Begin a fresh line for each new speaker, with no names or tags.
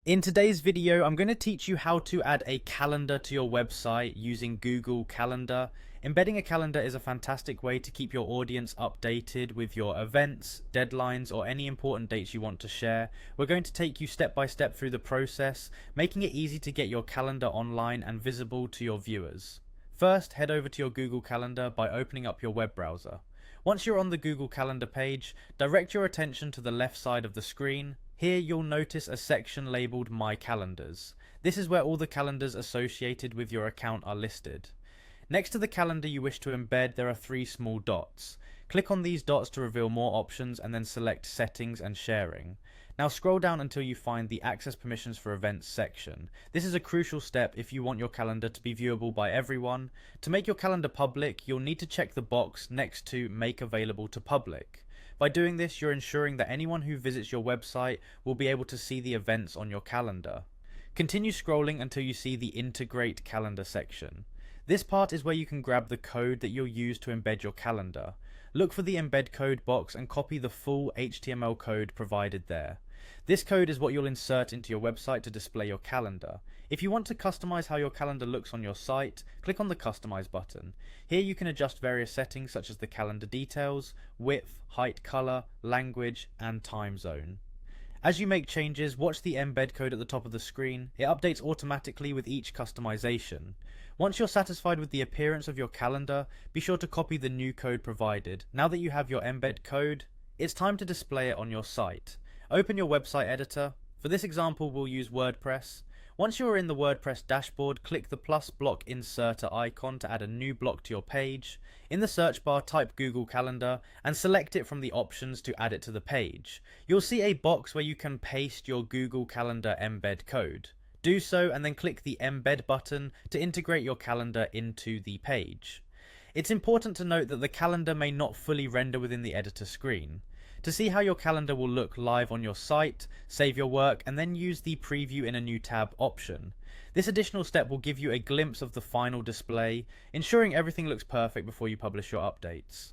In today's video, I'm going to teach you how to add a calendar to your website using Google Calendar. Embedding a calendar is a fantastic way to keep your audience updated with your events, deadlines, or any important dates you want to share. We're going to take you step by step through the process, making it easy to get your calendar online and visible to your viewers. First, head over to your Google Calendar by opening up your web browser. Once you're on the Google Calendar page, direct your attention to the left side of the screen. Here you'll notice a section labeled My Calendars. This is where all the calendars associated with your account are listed. Next to the calendar you wish to embed, there are three small dots. Click on these dots to reveal more options and then select Settings and Sharing. Now scroll down until you find the Access Permissions for Events section. This is a crucial step if you want your calendar to be viewable by everyone. To make your calendar public, you'll need to check the box next to Make Available to Public. By doing this, you're ensuring that anyone who visits your website will be able to see the events on your calendar. Continue scrolling until you see the Integrate Calendar section. This part is where you can grab the code that you'll use to embed your calendar. Look for the Embed Code box and copy the full HTML code provided there. This code is what you'll insert into your website to display your calendar. If you want to customize how your calendar looks on your site, click on the Customize button. Here you can adjust various settings such as the calendar details, width, height, color, language, and time zone. As you make changes, watch the embed code at the top of the screen. It updates automatically with each customization. Once you're satisfied with the appearance of your calendar, be sure to copy the new code provided. Now that you have your embed code, it's time to display it on your site. Open your website editor. For this example, we'll use WordPress. Once you're in the WordPress dashboard, click the plus block inserter icon to add a new block to your page. In the search bar, type Google Calendar and select it from the options to add it to the page. You'll see a box where you can paste your Google Calendar embed code. Do so and then click the Embed button to integrate your calendar into the page. It's important to note that the calendar may not fully render within the editor screen. To see how your calendar will look live on your site, save your work and then use the Preview in a new tab option. This additional step will give you a glimpse of the final display, ensuring everything looks perfect before you publish your updates.